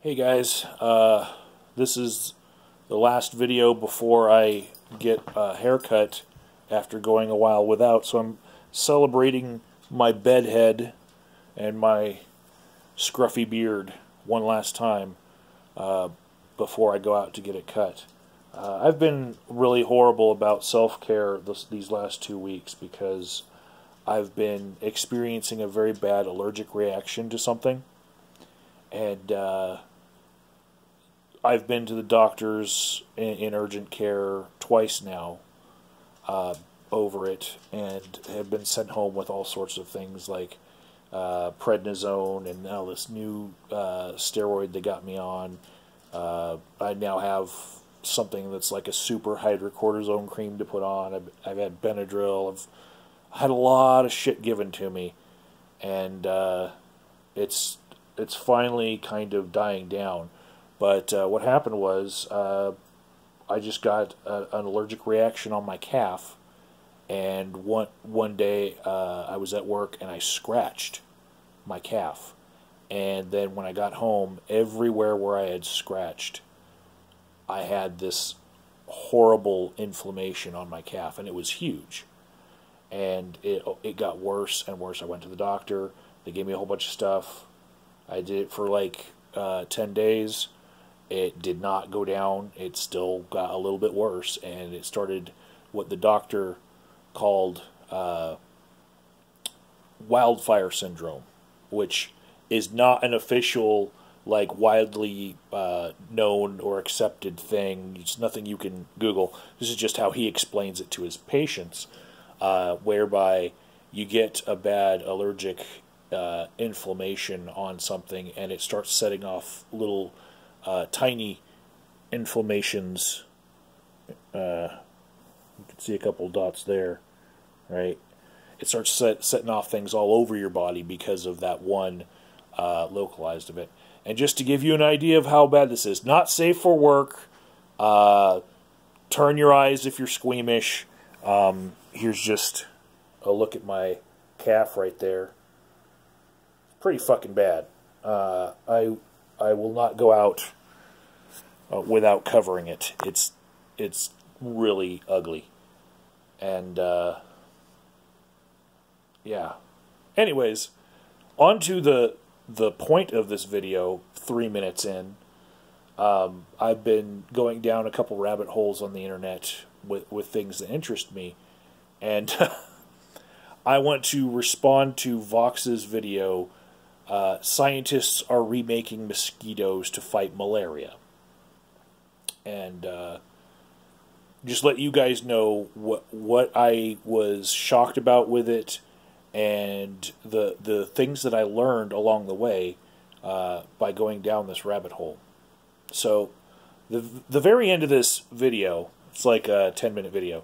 Hey guys, this is the last video before I get a haircut after going a while without, so I'm celebrating my bedhead and my scruffy beard one last time before I go out to get it cut. I've been really horrible about self-care these last 2 weeks because I've been experiencing a very bad allergic reaction to something, and I've been to the doctors in urgent care twice now over it, and have been sent home with all sorts of things like prednisone and now this new steroid they got me on. I now have something that's like a super hydrocortisone cream to put on. I've had Benadryl. I've had a lot of shit given to me, and it's finally kind of dying down. But what happened was I just got an allergic reaction on my calf, and one day I was at work and I scratched my calf. And then when I got home, everywhere where I had scratched, I had this horrible inflammation on my calf, and it was huge. And it got worse and worse. I went to the doctor. They gave me a whole bunch of stuff. I did it for like 10 days. It did not go down. It still got a little bit worse, and it started what the doctor called wildfire syndrome, which is not an official, like, widely known or accepted thing. It's nothing you can Google. This is just how he explains it to his patients, whereby you get a bad allergic inflammation on something, and it starts setting off little tiny inflammations. You can see a couple dots there, right? It starts setting off things all over your body because of that one localized event. And just to give you an idea of how bad this is, not safe for work. Turn your eyes if you're squeamish. Here's just a look at my calf right there. Pretty fucking bad. I will not go out without covering it. It's really ugly. And yeah. Anyways, on to the point of this video. 3 minutes in, I've been going down a couple rabbit holes on the internet with things that interest me, and I want to respond to Vox's video. Scientists are remaking mosquitoes to fight malaria. And just let you guys know what I was shocked about with it, and the things that I learned along the way by going down this rabbit hole. So the very end of this video, it's like a 10-minute video,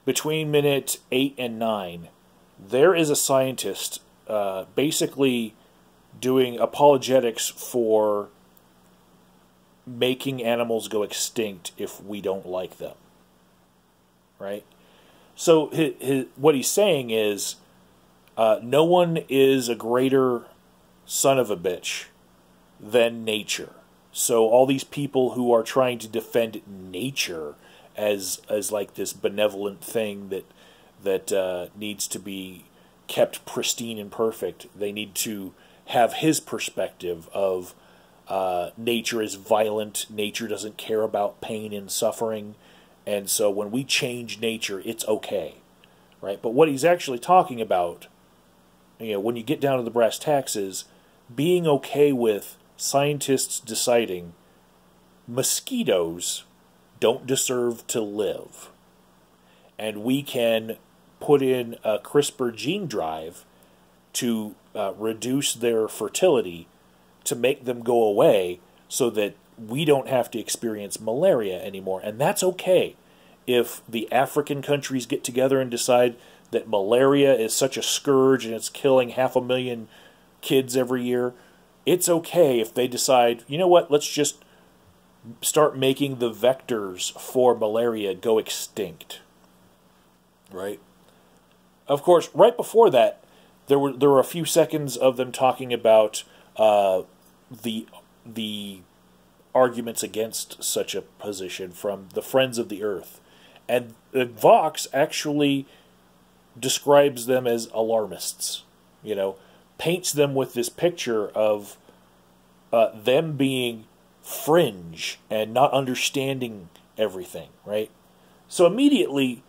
between minute 8 and 9, there is a scientist basically doing apologetics for making animals go extinct if we don't like them, right? So what he's saying is no one is a greater son of a bitch than nature. So all these people who are trying to defend nature as like this benevolent thing that needs to be kept pristine and perfect, they need to have his perspective of nature is violent, nature doesn't care about pain and suffering, and so when we change nature, it's okay, right? But what he's actually talking about, when you get down to the brass tacks, is being okay with scientists deciding mosquitoes don't deserve to live, and we can put in a CRISPR gene drive to reduce their fertility to make them go away so that we don't have to experience malaria anymore. And that's okay if the African countries get together and decide that malaria is such a scourge and it's killing 500,000 kids every year. It's okay if they decide, you know what, let's just start making the vectors for malaria go extinct, right? Of course, right before that, there were a few seconds of them talking about the the arguments against such a position from the Friends of the Earth. And Vox actually describes them as alarmists, paints them with this picture of them being fringe and not understanding everything, right? So immediately,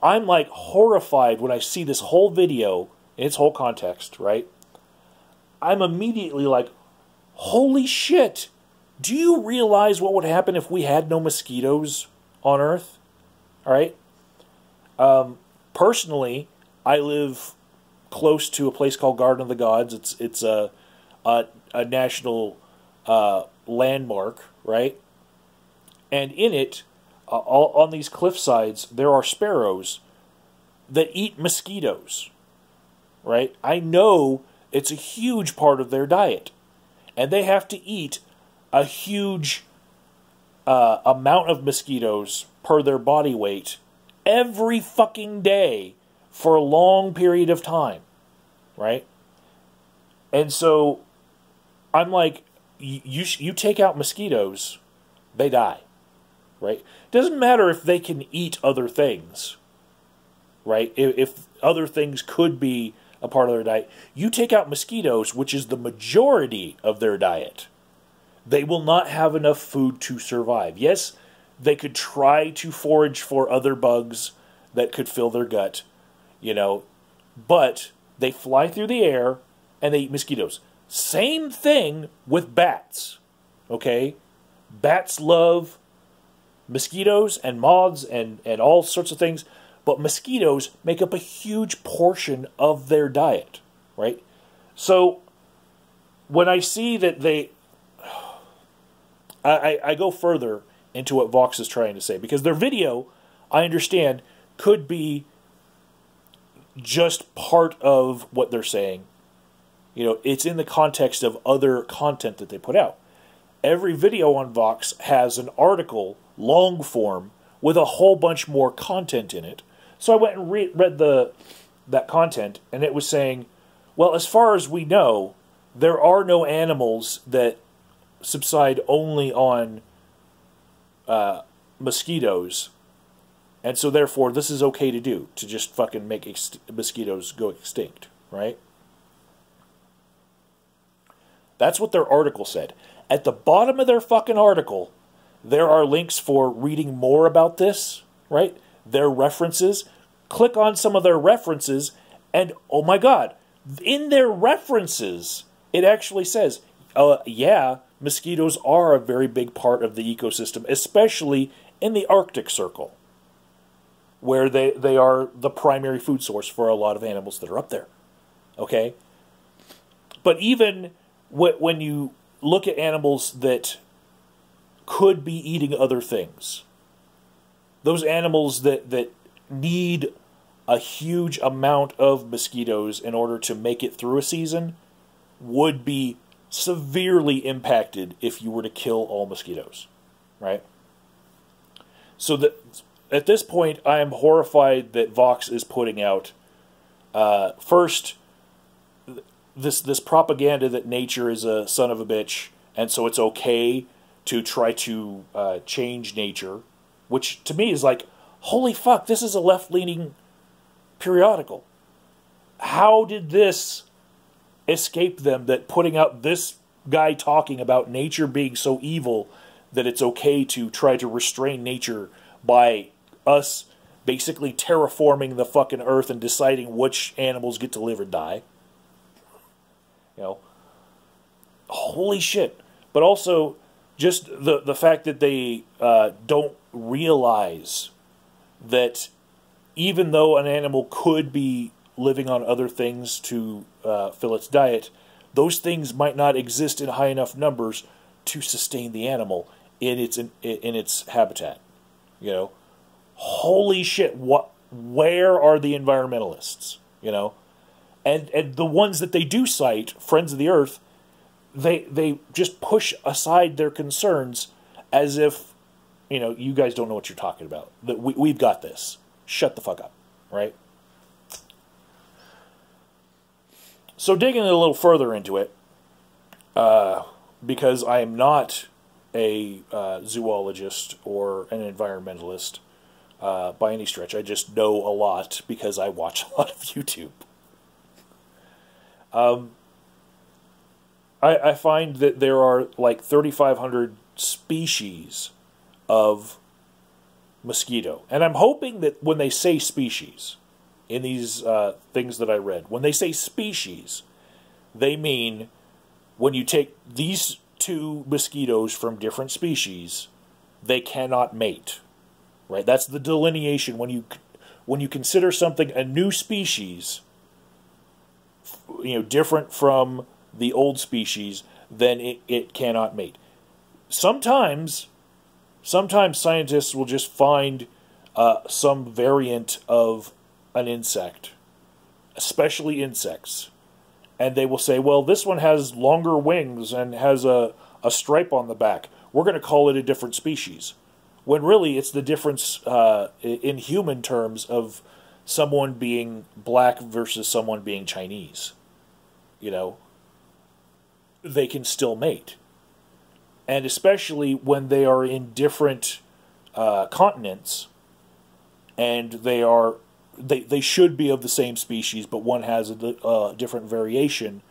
I'm like horrified when I see this whole video in its whole context, right? I'm immediately like, holy shit! Do you realize what would happen if we had no mosquitoes on Earth? All right? Personally, I live close to a place called Garden of the Gods. It's a national landmark, right? And in it, on these cliff sides, there are sparrows that eat mosquitoes, right? I know it's a huge part of their diet. And they have to eat a huge amount of mosquitoes per their body weight every fucking day for a long period of time, right? And so I'm like, you take out mosquitoes, they die, right? Doesn't matter if they can eat other things, right? If other things could be a part of their diet. You take out mosquitoes, which is the majority of their diet, they will not have enough food to survive. Yes, they could try to forage for other bugs that could fill their gut, but they fly through the air and they eat mosquitoes. Same thing with bats, okay? Bats love mosquitoes and moths and all sorts of things, but mosquitoes make up a huge portion of their diet, right? So when I see that I go further into what Vox is trying to say, because their video, I understand, could be just part of what they're saying. It's in the context of other content that they put out. Every video on Vox has an article, long form, with a whole bunch more content in it. So I went and read that content, and it was saying, well, as far as we know, there are no animals that subside only on mosquitoes, and so therefore this is okay to do, to just fucking make mosquitoes go extinct, right? That's what their article said. At the bottom of their fucking article, there are links for reading more about this, right? Their references. Click on some of their references, and oh my god, in their references, it actually says, yeah, mosquitoes are a very big part of the ecosystem, especially in the Arctic Circle, where they are the primary food source for a lot of animals that are up there. Okay? But even when you look at animals that could be eating other things, those animals that need a huge amount of mosquitoes in order to make it through a season would be severely impacted if you were to kill all mosquitoes, right? So at this point, I am horrified that Vox is putting out, first, this propaganda that nature is a son of a bitch, and so it's okay to try to change nature, which to me is like, holy fuck, this is a left-leaning periodical. How did this escape them, that putting out this guy talking about nature being so evil that it's okay to try to restrain nature by us basically terraforming the fucking earth and deciding which animals get to live or die? Holy shit. But also, just the fact that they don't realize that even though an animal could be living on other things to fill its diet, those things might not exist in high enough numbers to sustain the animal in its habitat. Holy shit! Where are the environmentalists? And the ones that they do cite, Friends of the Earth, they just push aside their concerns as if, you guys don't know what you're talking about. That we've got this. Shut the fuck up, right? So digging a little further into it, because I am not a zoologist or an environmentalist by any stretch. I just know a lot because I watch a lot of YouTube. I find that there are like 3,500 species of mosquito. And I'm hoping that when they say species in these things that I read, when they say species, they mean when you take these two mosquitoes from different species, they cannot mate. Right? That's the delineation. When you consider something a new species, different from the old species, then it cannot mate. Sometimes scientists will just find some variant of an insect, especially insects, and they will say, well, this one has longer wings and has a stripe on the back. We're going to call it a different species. When really it's the difference in human terms of someone being black versus someone being Chinese. They can still mate. And especially when they are in different continents, and they should be of the same species, but one has a different variation.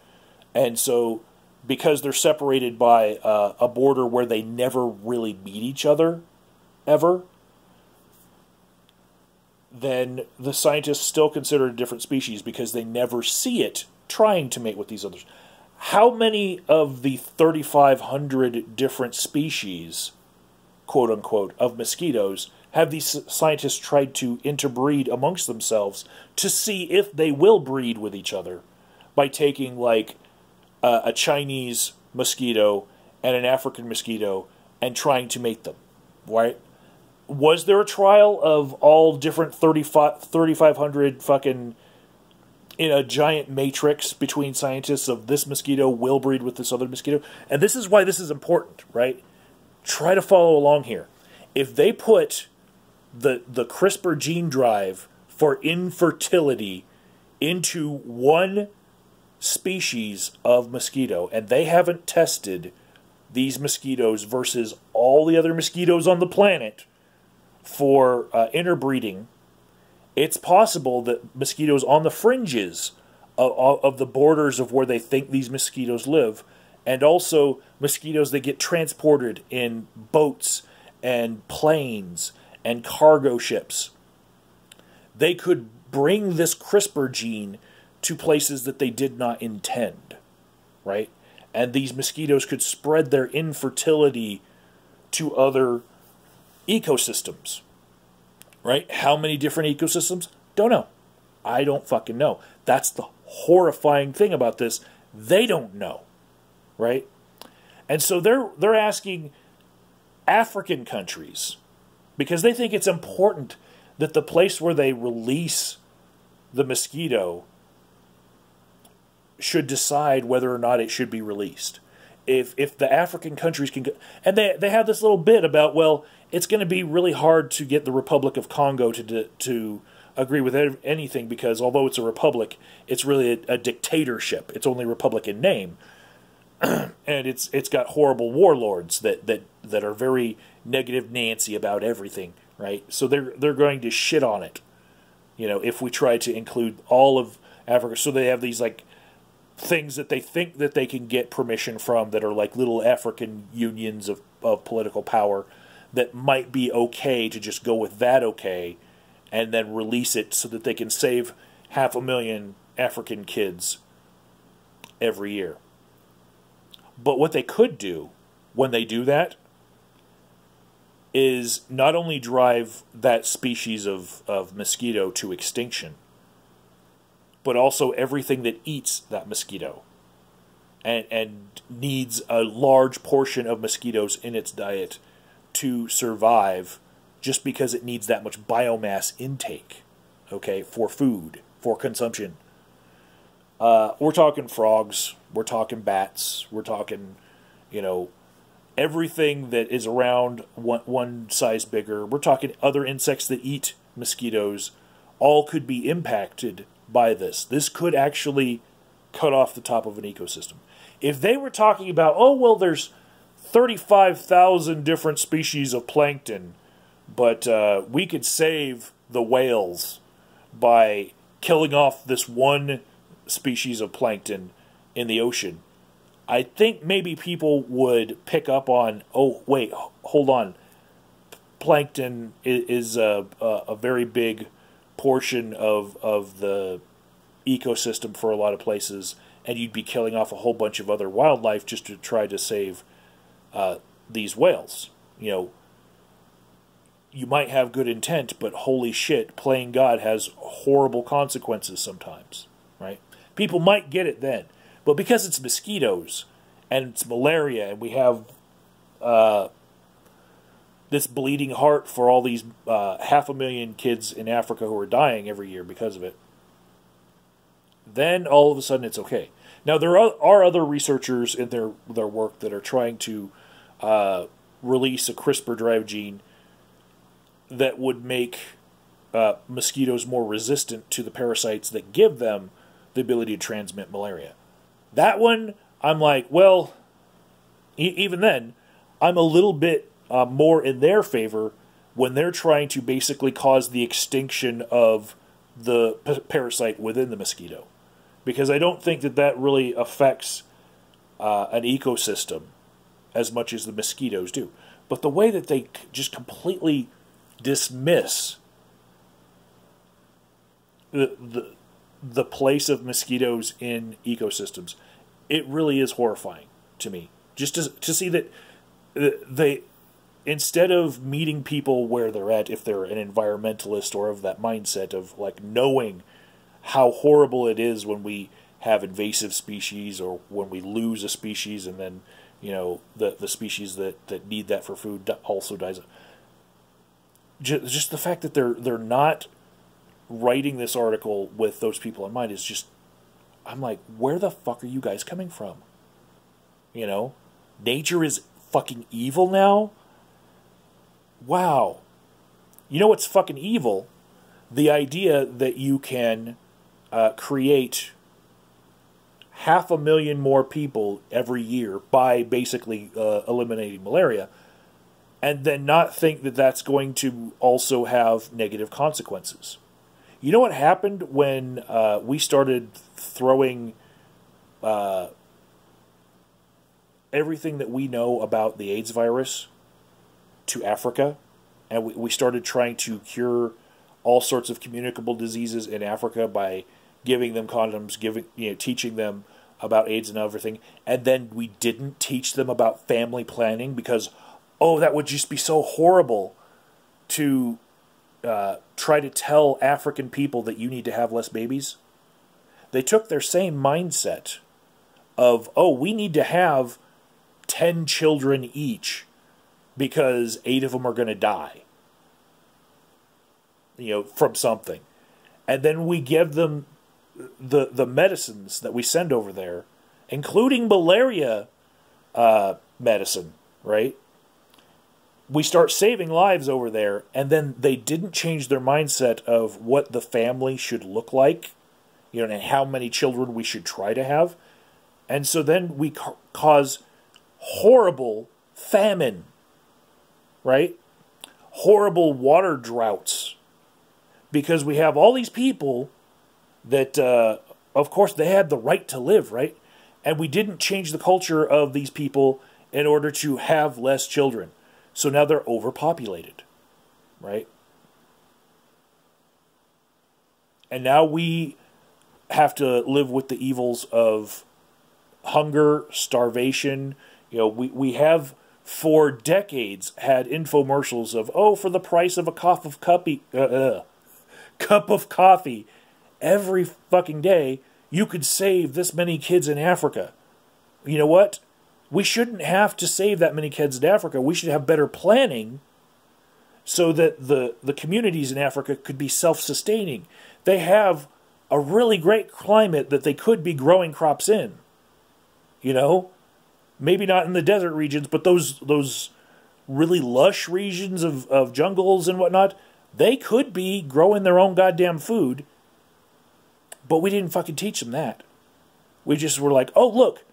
And so, because they're separated by a border where they never really meet each other, ever, then the scientists still consider it a different species because they never see it trying to mate with these others. How many of the 3,500 different species, quote unquote, of mosquitoes have these scientists tried to interbreed amongst themselves to see if they will breed with each other by taking like a Chinese mosquito and an African mosquito and trying to mate them, right? Was there a trial of all different 3,500 fucking in a giant matrix between scientists of this mosquito will breed with this other mosquito? And this is why this is important, right? Try to follow along here. If they put the CRISPR gene drive for infertility into one species of mosquito, and they haven't tested these mosquitoes versus all the other mosquitoes on the planet for interbreeding, it's possible that mosquitoes on the fringes of the borders of where they think these mosquitoes live, and also mosquitoes that get transported in boats and planes and cargo ships, they could bring this CRISPR gene to places that they did not intend, right? And these mosquitoes could spread their infertility to other ecosystems, right? How many different ecosystems? Don't know. I don't fucking know. That's the horrifying thing about this. They don't know, right? And so they're asking African countries, because they think it's important that the place where they release the mosquito should decide whether or not it should be released. If the African countries can go, and they have this little bit about, well, it's going to be really hard to get the Republic of Congo to agree with anything, because although it's a republic, it's really a dictatorship. It's only republic in name, and it's got horrible warlords that are very negative Nancy about everything, right? So they're going to shit on it, if we try to include all of Africa. So they have these like things that they think that they can get permission from that are like little African unions of political power that might be okay to just go with that okay and then release it so that they can save 500,000 African kids every year. But what they could do when they do that is not only drive that species of mosquito to extinction, but also everything that eats that mosquito and needs a large portion of mosquitoes in its diet to survive, just because it needs that much biomass intake, okay, for food, for consumption. We're talking frogs, we're talking bats, we're talking, everything that is around one size bigger. We're talking other insects that eat mosquitoes. All could be impacted by this. This could actually cut off the top of an ecosystem. If they were talking about, oh, well, there's 35,000 different species of plankton, but we could save the whales by killing off this one species of plankton in the ocean, I think maybe people would pick up on, oh, wait, hold on. Plankton is a very big portion of the ecosystem for a lot of places, and you'd be killing off a whole bunch of other wildlife just to try to save these whales. You know, you might have good intent, but holy shit, playing God has horrible consequences sometimes, right? People might get it then. But because it's mosquitoes, and it's malaria, and we have this bleeding heart for all these 500,000 kids in Africa who are dying every year because of it, then all of a sudden it's okay. Now, there are other researchers in their work that are trying to release a CRISPR drive gene that would make mosquitoes more resistant to the parasites that give them the ability to transmit malaria. That one, I'm like, well, even then, I'm a little bit more in their favor when they're trying to basically cause the extinction of the parasite within the mosquito. Because I don't think that really affects an ecosystem as much as the mosquitoes do. But the way that they just completely dismiss the place of mosquitoes in ecosystems, it really is horrifying to me. Just to see that they, instead of meeting people where they're at, if they're an environmentalist or of that mindset of like knowing how horrible it is when we have invasive species or when we lose a species and then, you know, the species that need that for food also dies. Just the fact that they're not writing this article with those people in mind is just, I'm like, where the fuck are you guys coming from? You know? Nature is fucking evil now? Wow. You know what's fucking evil? The idea that you can create 500,000 more people every year by basically eliminating malaria, and then not think that that's going to also have negative consequences. You know what happened when we started throwing everything that we know about the AIDS virus to Africa, and we started trying to cure all sorts of communicable diseases in Africa by giving them condoms, teaching them about AIDS and everything, and then we didn't teach them about family planning because, oh, that would just be so horrible to try to tell African people that you need to have less babies. They took their same mindset of, oh, we need to have 10 children each because 8 of them are going to die, from something. And then we give them the medicines that we send over there, including malaria medicine, right? We start saving lives over there, and then they didn't change their mindset of what the family should look like, and how many children we should try to have. And so then we cause horrible famine, right? Horrible water droughts. Because we have all these people that, of course, they had the right to live, right? And we didn't change the culture of these people in order to have less children. So now they're overpopulated, right? And now we have to live with the evils of hunger, starvation. We have for decades had infomercials of, oh, for the price of a cup of coffee every fucking day, you could save this many kids in Africa. You know what? We shouldn't have to save that many kids in Africa. We should have better planning so that the communities in Africa could be self-sustaining. They have a really great climate that they could be growing crops in. Maybe not in the desert regions, but those really lush regions of jungles and whatnot, they could be growing their own goddamn food. But we didn't fucking teach them that. We just were like, oh, look,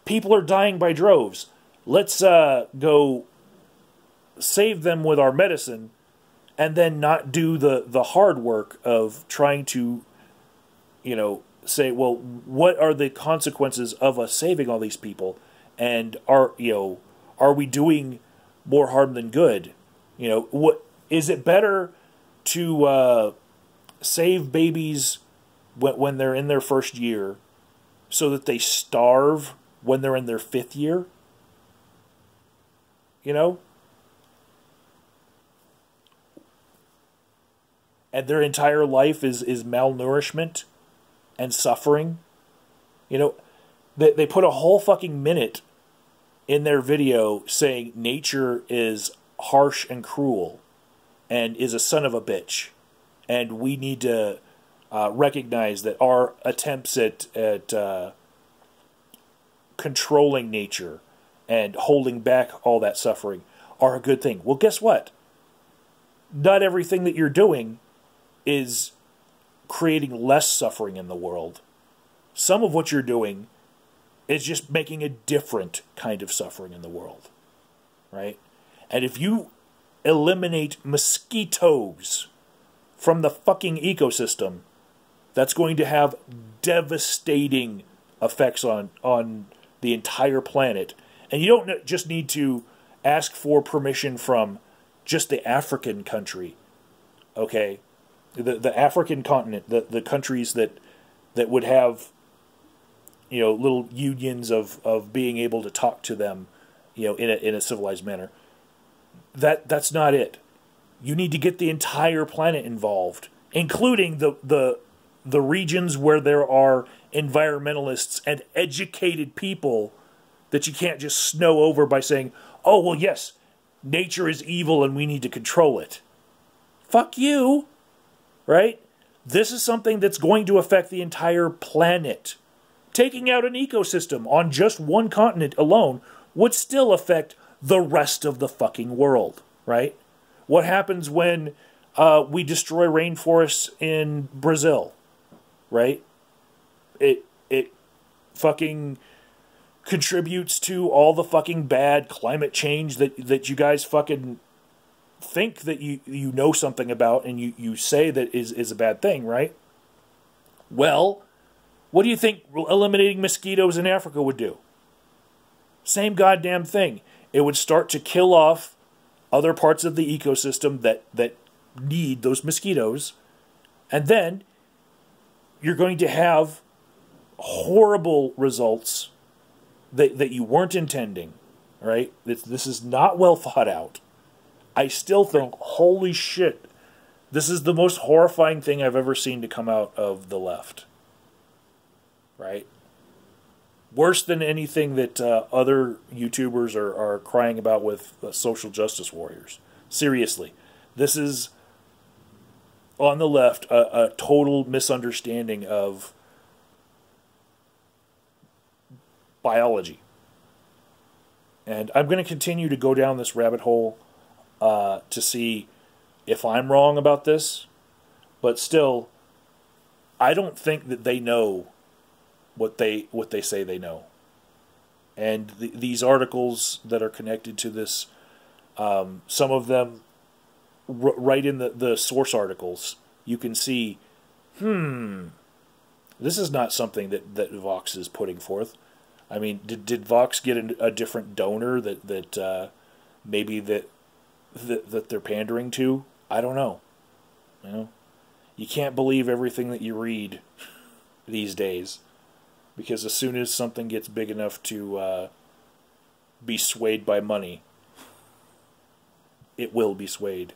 People are dying by droves. Let's go save them with our medicine and then not do the hard work of trying to, say, well, what are the consequences of us saving all these people? And are we doing more harm than good? What is it better to save babies when they're in their first year so that they starve when they're in their fifth year? And their entire life is malnourishment and suffering. They put a whole fucking minute in their video saying nature is harsh and cruel and is a son of a bitch. And we need to recognize that our attempts at controlling nature and holding back all that suffering are a good thing. Well, guess what? Not everything that you're doing is creating less suffering in the world. Some of what you're doing is just making a different kind of suffering in the world. Right? And if you eliminate mosquitoes from the fucking ecosystem, that's going to have devastating effects on the entire planet. And you don't just need to ask for permission from just the African country. Okay? The African continent, the countries that would have, little unions of being able to talk to them, in a civilized manner. That's not it. You need to get the entire planet involved, including the regions where there are environmentalists and educated people that you can't just snow over by saying, oh, well, yes, nature is evil and we need to control it. Fuck you. Right? This is something that's going to affect the entire planet. Taking out an ecosystem on just one continent alone would still affect the rest of the fucking world. Right? What happens when we destroy rainforests in Brazil? Right? It fucking contributes to all the fucking bad climate change that you guys fucking think that you know something about and you say that is a bad thing, right? Well, what do you think eliminating mosquitoes in Africa would do? Same goddamn thing. It would start to kill off other parts of the ecosystem that need those mosquitoes, and then you're going to have horrible results that you weren't intending, right? This is not well thought out. I still think, holy shit, this is the most horrifying thing I've ever seen to come out of the left. Right? Worse than anything that other YouTubers are crying about with social justice warriors. Seriously. This is, on the left, a total misunderstanding of biology. And I'm going to continue to go down this rabbit hole to see if I'm wrong about this, but still, I don't think that they know what they say they know. And these articles that are connected to this, some of them, right in the source articles, you can see, this is not something that Vox is putting forth. I mean, did Vox get a different donor that maybe that they're pandering to? I don't know. You can't believe everything that you read these days, because as soon as something gets big enough to be swayed by money, it will be swayed.